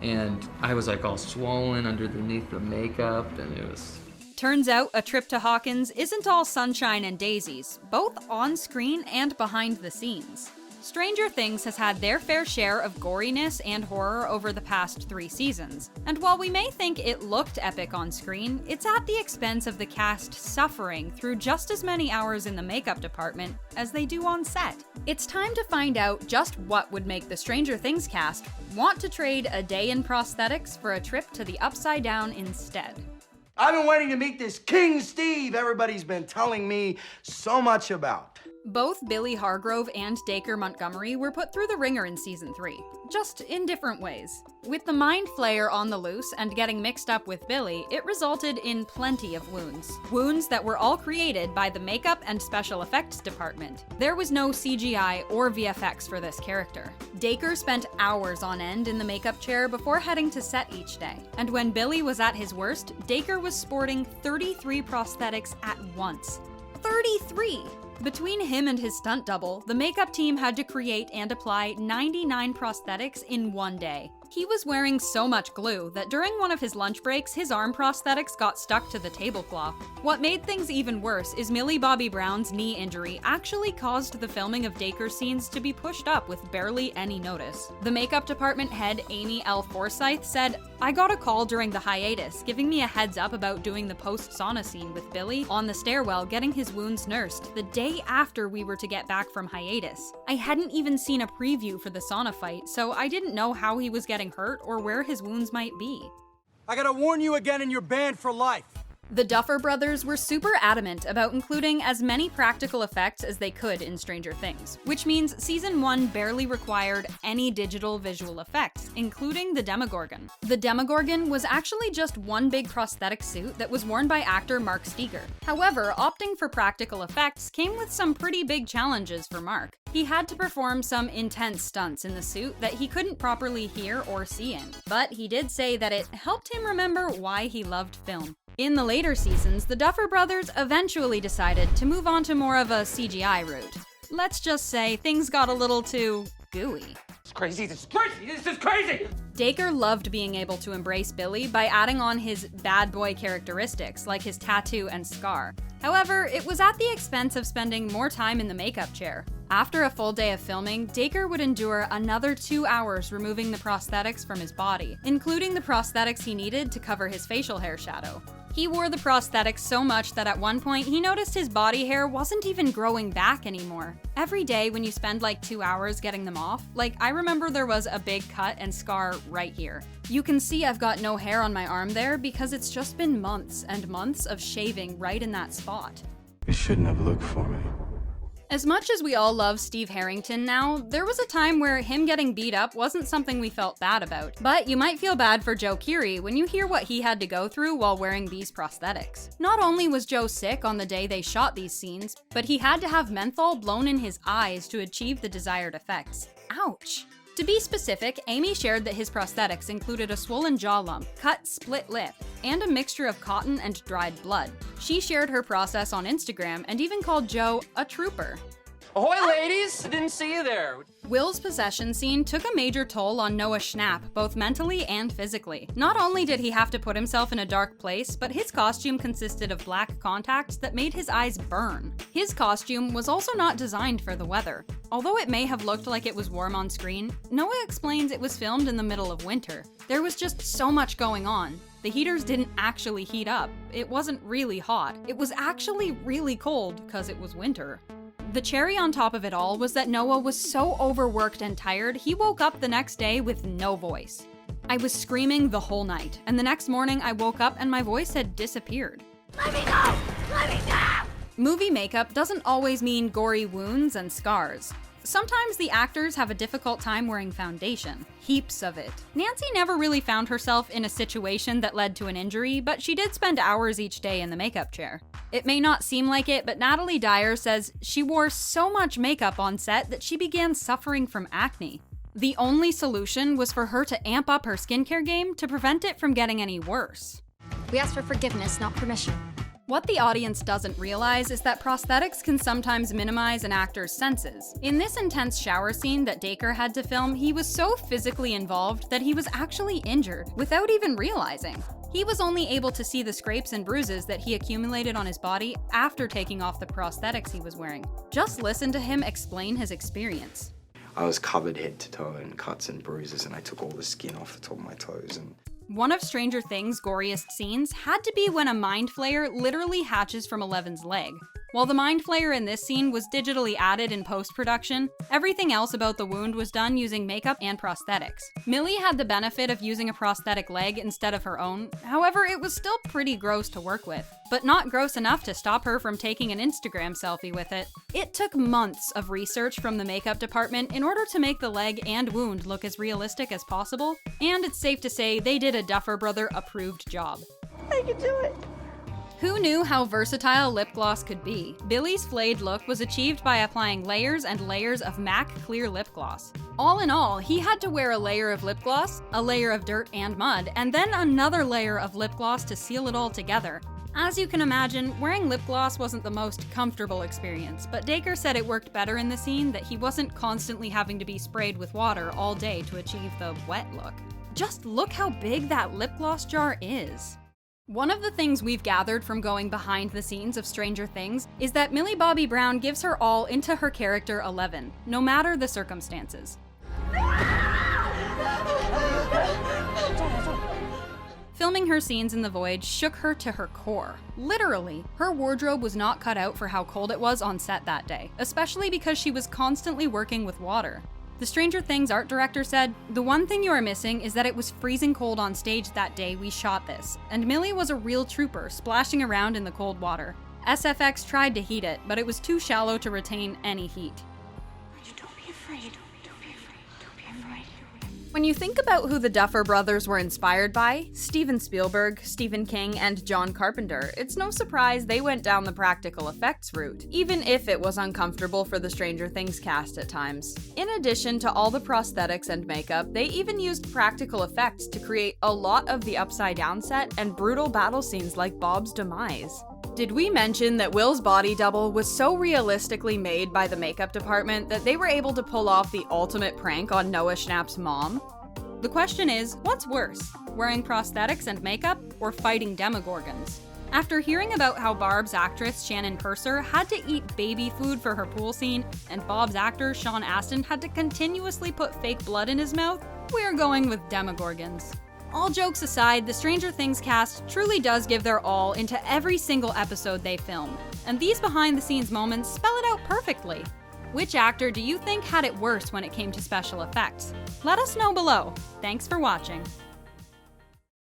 and I was like all swollen underneath the makeup, and it was... Turns out a trip to Hawkins isn't all sunshine and daisies, both on screen and behind the scenes. Stranger Things has had their fair share of goriness and horror over the past 3 seasons, and while we may think it looked epic on screen, it's at the expense of the cast suffering through just as many hours in the makeup department as they do on set. It's time to find out just what would make the Stranger Things cast want to trade a day in prosthetics for a trip to the Upside Down instead. I've been waiting to meet this King Steve everybody's been telling me so much about. Both Billy Hargrove and Dacre Montgomery were put through the ringer in Season 3, just in different ways. With the Mind Flayer on the loose and getting mixed up with Billy, it resulted in plenty of wounds. Wounds that were all created by the makeup and special effects department. There was no CGI or VFX for this character. Dacre spent hours on end in the makeup chair before heading to set each day, and when Billy was at his worst, Dacre was sporting 33 prosthetics at once. 33! Between him and his stunt double, the makeup team had to create and apply 99 prosthetics in one day. He was wearing so much glue that during one of his lunch breaks, his arm prosthetics got stuck to the tablecloth. What made things even worse is Millie Bobby Brown's knee injury actually caused the filming of Dacre's scenes to be pushed up with barely any notice. The makeup department head Amy L. Forsyth said, "I got a call during the hiatus, giving me a heads up about doing the post-sauna scene with Billy on the stairwell getting his wounds nursed the day after we were to get back from hiatus. I hadn't even seen a preview for the sauna fight, so I didn't know how he was getting hurt or where his wounds might be." I gotta warn you again, and you're banned for life. The Duffer Brothers were super adamant about including as many practical effects as they could in Stranger Things, which means Season 1 barely required any digital visual effects, including the Demogorgon. The Demogorgon was actually just one big prosthetic suit that was worn by actor Mark Steger. However, opting for practical effects came with some pretty big challenges for Mark. He had to perform some intense stunts in the suit that he couldn't properly hear or see in, but he did say that it helped him remember why he loved film. In the later seasons, the Duffer Brothers eventually decided to move on to more of a CGI route. Let's just say things got a little too gooey. It's crazy, this is crazy, this is crazy! Dacre loved being able to embrace Billy by adding on his bad boy characteristics, like his tattoo and scar. However, it was at the expense of spending more time in the makeup chair. After a full day of filming, Dacre would endure another 2 hours removing the prosthetics from his body, including the prosthetics he needed to cover his facial hair shadow. He wore the prosthetics so much that at one point he noticed his body hair wasn't even growing back anymore. Every day when you spend like 2 hours getting them off, like I remember there was a big cut and scar right here. You can see I've got no hair on my arm there because it's just been months and months of shaving right in that spot. You shouldn't have looked for me. As much as we all love Steve Harrington now, there was a time where him getting beat up wasn't something we felt bad about. But you might feel bad for Joe Keery when you hear what he had to go through while wearing these prosthetics. Not only was Joe sick on the day they shot these scenes, but he had to have menthol blown in his eyes to achieve the desired effects. Ouch! To be specific, Amy shared that his prosthetics included a swollen jaw lump, cut split lip, and a mixture of cotton and dried blood. She shared her process on Instagram and even called Joe a trooper. Ahoy, ladies! Didn't see you there. Will's possession scene took a major toll on Noah Schnapp, both mentally and physically. Not only did he have to put himself in a dark place, but his costume consisted of black contacts that made his eyes burn. His costume was also not designed for the weather. Although it may have looked like it was warm on screen, Noah explains it was filmed in the middle of winter. There was just so much going on. The heaters didn't actually heat up. It wasn't really hot. It was actually really cold because it was winter. The cherry on top of it all was that Noah was so overworked and tired, he woke up the next day with no voice. I was screaming the whole night, and the next morning I woke up and my voice had disappeared. Let me go! Let me go! Movie makeup doesn't always mean gory wounds and scars. Sometimes the actors have a difficult time wearing foundation. Heaps of it. Nancy never really found herself in a situation that led to an injury, but she did spend hours each day in the makeup chair. It may not seem like it, but Natalie Dyer says she wore so much makeup on set that she began suffering from acne. The only solution was for her to amp up her skincare game to prevent it from getting any worse. We asked for forgiveness, not permission. What the audience doesn't realize is that prosthetics can sometimes minimize an actor's senses. In this intense shower scene that Dacre had to film, he was so physically involved that he was actually injured without even realizing. He was only able to see the scrapes and bruises that he accumulated on his body after taking off the prosthetics he was wearing. Just listen to him explain his experience. I was covered head to toe in cuts and bruises, and I took all the skin off the top of my toes. And one of Stranger Things' goriest scenes had to be when a Mind Flayer literally hatches from Eleven's leg. While the Mind Flayer in this scene was digitally added in post-production, everything else about the wound was done using makeup and prosthetics. Millie had the benefit of using a prosthetic leg instead of her own, however it was still pretty gross to work with, but not gross enough to stop her from taking an Instagram selfie with it. It took months of research from the makeup department in order to make the leg and wound look as realistic as possible, and it's safe to say they did a Duffer Brother approved job. I can do it. Who knew how versatile lip gloss could be? Billy's flayed look was achieved by applying layers and layers of MAC clear lip gloss. All in all, he had to wear a layer of lip gloss, a layer of dirt and mud, and then another layer of lip gloss to seal it all together. As you can imagine, wearing lip gloss wasn't the most comfortable experience, but Dacre said it worked better in the scene that he wasn't constantly having to be sprayed with water all day to achieve the wet look. Just look how big that lip gloss jar is. One of the things we've gathered from going behind the scenes of Stranger Things is that Millie Bobby Brown gives her all into her character Eleven, no matter the circumstances. Filming her scenes in the void shook her to her core. Literally, her wardrobe was not cut out for how cold it was on set that day, especially because she was constantly working with water. The Stranger Things art director said, "The one thing you are missing is that it was freezing cold on stage that day we shot this, and Millie was a real trooper, splashing around in the cold water. SFX tried to heat it, but it was too shallow to retain any heat." Don't be afraid. Don't be afraid. Don't be afraid. When you think about who the Duffer Brothers were inspired by, Steven Spielberg, Stephen King, and John Carpenter, it's no surprise they went down the practical effects route, even if it was uncomfortable for the Stranger Things cast at times. In addition to all the prosthetics and makeup, they even used practical effects to create a lot of the upside down set and brutal battle scenes like Bob's demise. Did we mention that Will's body double was so realistically made by the makeup department that they were able to pull off the ultimate prank on Noah Schnapp's mom? The question is, what's worse, wearing prosthetics and makeup or fighting Demogorgons? After hearing about how Barb's actress Shannon Purser had to eat baby food for her pool scene and Bob's actor Sean Astin had to continuously put fake blood in his mouth, we're going with Demogorgons. All jokes aside, the Stranger Things cast truly does give their all into every single episode they filmed, and these behind-the-scenes moments spell it out perfectly. Which actor do you think had it worse when it came to special effects? Let us know below. Thanks for watching.